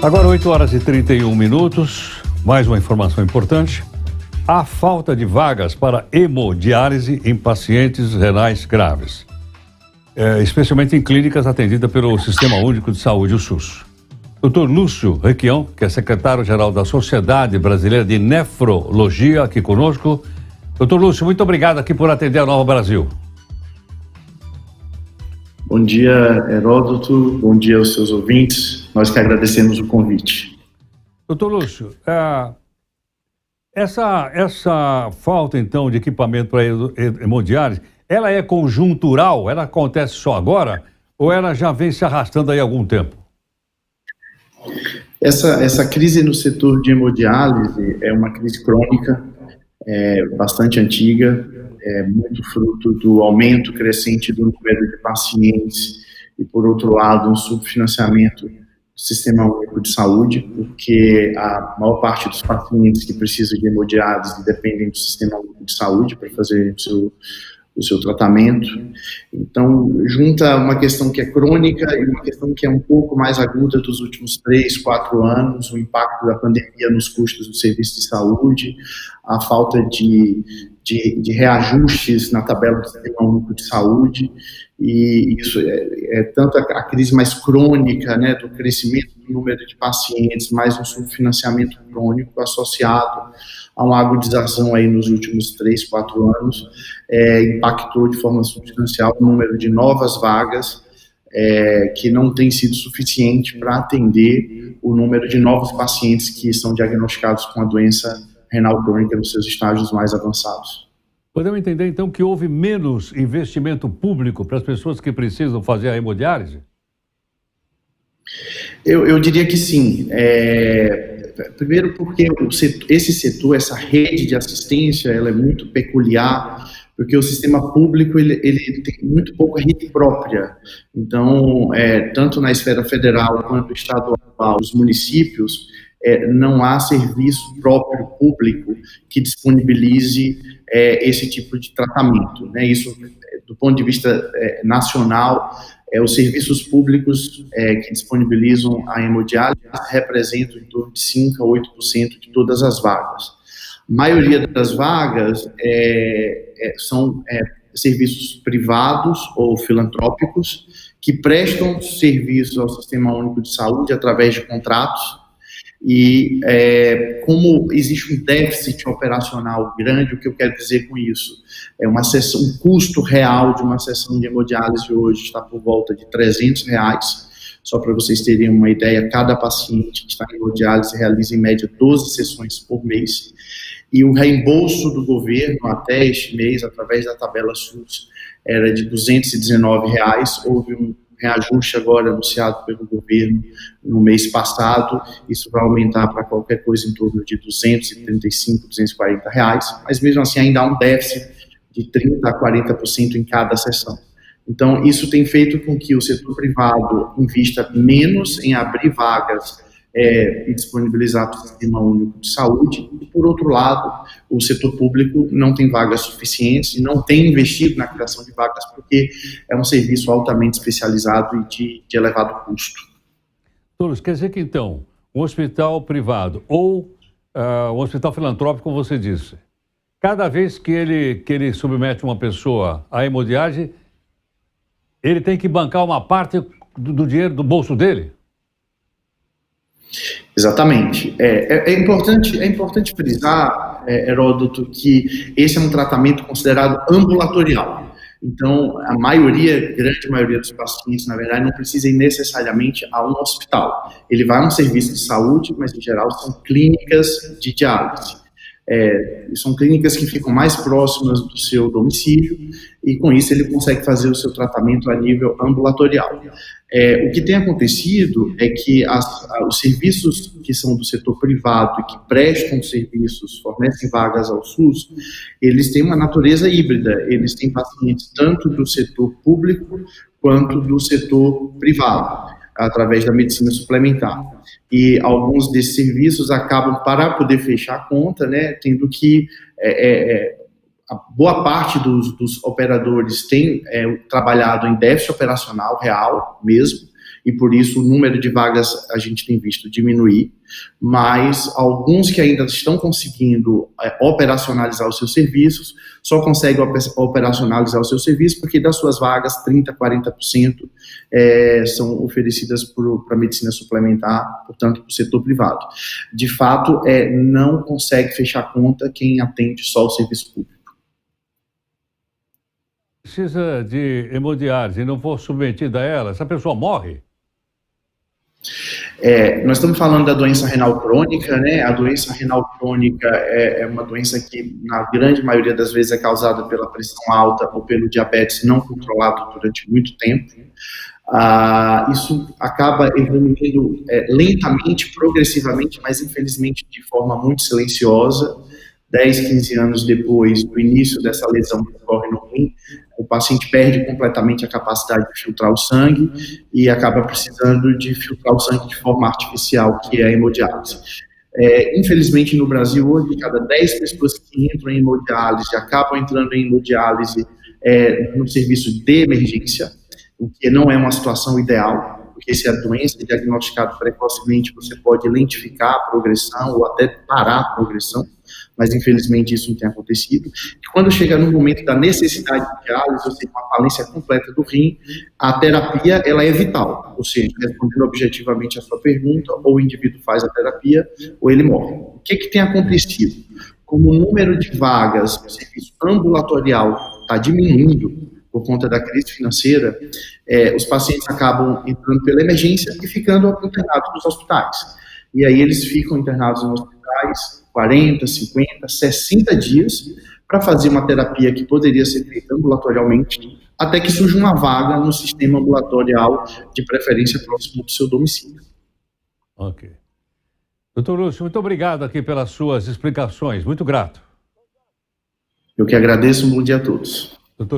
Agora 8h31, mais uma informação importante. Há falta de vagas para hemodiálise em pacientes renais graves, especialmente em clínicas atendidas pelo Sistema Único de Saúde, o SUS. Dr. Lúcio Requião, que é secretário-geral da Sociedade Brasileira de Nefrologia, aqui conosco. Dr. Lúcio, muito obrigado aqui por atender a Nova Brasil. Bom dia, Heródoto. Bom dia aos seus ouvintes. Nós que agradecemos o convite. Doutor Lúcio, essa falta, então, de equipamento para hemodiálise, ela é conjuntural? Ela acontece só agora? Ou ela já vem se arrastando aí há algum tempo? Essa crise no setor de hemodiálise é uma crise crônica, bastante antiga, muito fruto do aumento crescente do número de pacientes e, por outro lado, um subfinanciamento do Sistema Único de Saúde, porque a maior parte dos pacientes que precisam de hemodiálise dependem do Sistema Único de Saúde para fazer o seu tratamento. Então, junta uma questão que é crônica e uma questão que é um pouco mais aguda dos últimos 3, 4 anos, o impacto da pandemia nos custos do serviço de saúde, a falta de reajustes na tabela do Sistema Único de Saúde, e isso é tanto a crise mais crônica, né, do crescimento do número de pacientes, mais um subfinanciamento crônico associado a uma agudização aí nos últimos 3, 4 anos, impactou de forma substancial o número de novas vagas, que não tem sido suficiente para atender o número de novos pacientes que são diagnosticados com a doença renal crônica nos seus estágios mais avançados. Podemos entender, então, que houve menos investimento público para as pessoas que precisam fazer a hemodiálise? Eu diria que sim. Primeiro porque esse setor, essa rede de assistência, ela é muito peculiar, porque o sistema público ele tem muito pouca rede própria. Então, tanto na esfera federal quanto estadual, os municípios, não há serviço próprio público que disponibilize esse tipo de tratamento, né? Isso, do ponto de vista nacional, os serviços públicos que disponibilizam a hemodiálise representam em torno de 5% a 8% de todas as vagas. A maioria das vagas são serviços privados ou filantrópicos que prestam serviços ao Sistema Único de Saúde através de contratos. E como existe um déficit operacional grande, o que eu quero dizer com isso? Um custo real de uma sessão de hemodiálise hoje está por volta de R$300, só para vocês terem uma ideia, cada paciente que está em hemodiálise realiza em média 12 sessões por mês, e o reembolso do governo até este mês, através da tabela SUS, era de R$219, houve um reajuste agora anunciado pelo governo no mês passado, isso vai aumentar para qualquer coisa em torno de R$235, R$240, mas mesmo assim ainda há um déficit de 30% a 40% em cada sessão. Então, isso tem feito com que o setor privado invista menos em abrir vagas e disponibilizar para o Sistema Único de Saúde, e, por outro lado, o setor público não tem vagas suficientes e não tem investido na criação de vagas porque é um serviço altamente especializado e de elevado custo. Doutor, quer dizer que, então, um hospital privado ou um hospital filantrópico, como você disse, cada vez que ele submete uma pessoa à hemodiálise, ele tem que bancar uma parte do dinheiro do bolso dele? Exatamente. É importante frisar, Heródoto, que esse é um tratamento considerado ambulatorial. Então, grande maioria dos pacientes, na verdade, não precisa ir necessariamente a um hospital. Ele vai a um serviço de saúde, mas, em geral, são clínicas de diálise. São clínicas que ficam mais próximas do seu domicílio e, com isso, ele consegue fazer o seu tratamento a nível ambulatorial. O que tem acontecido é que os serviços que são do setor privado e que prestam serviços, fornecem vagas ao SUS, eles têm uma natureza híbrida. Eles têm pacientes tanto do setor público quanto do setor privado, através da medicina suplementar. E alguns desses serviços acabam, para poder fechar a conta, né, tendo que a boa parte dos operadores tem trabalhado em déficit operacional real mesmo, e por isso o número de vagas a gente tem visto diminuir, mas alguns que ainda estão conseguindo operacionalizar os seus serviços, só conseguem operacionalizar os seus serviços porque das suas vagas, 30%, 40% são oferecidas para a medicina suplementar, portanto, para o setor privado. De fato, não consegue fechar conta quem atende só o serviço público. Precisa de hemodiálise e não for submetida a ela, essa pessoa morre? Nós estamos falando da doença renal crônica, né? A doença renal crônica é uma doença que, na grande maioria das vezes, é causada pela pressão alta ou pelo diabetes não controlado durante muito tempo. Isso acaba evoluindo lentamente, progressivamente, mas infelizmente de forma muito silenciosa. 10, 15 anos depois do início dessa lesão que ocorre no rim, o paciente perde completamente a capacidade de filtrar o sangue e acaba precisando de filtrar o sangue de forma artificial, que é a hemodiálise. Infelizmente, no Brasil, hoje, cada 10 pessoas que entram em hemodiálise acabam entrando em hemodiálise no serviço de emergência, o que não é uma situação ideal, porque se a doença é diagnosticada precocemente, você pode lentificar a progressão ou até parar a progressão, mas infelizmente isso não tem acontecido. E quando chega no momento da necessidade de diálise, ou seja, uma falência completa do rim, a terapia ela é vital, ou seja, respondendo objetivamente a sua pergunta, ou o indivíduo faz a terapia ou ele morre. O que tem acontecido? Como o número de vagas no serviço ambulatorial está diminuindo por conta da crise financeira, os pacientes acabam entrando pela emergência e ficando internados nos hospitais. E aí eles ficam internados nos hospitais 40, 50, 60 dias para fazer uma terapia que poderia ser feita ambulatorialmente, até que surja uma vaga no sistema ambulatorial, de preferência próximo do seu domicílio. Ok. Doutor Lúcio, muito obrigado aqui pelas suas explicações, muito grato. Eu que agradeço, um bom dia a todos. Doutor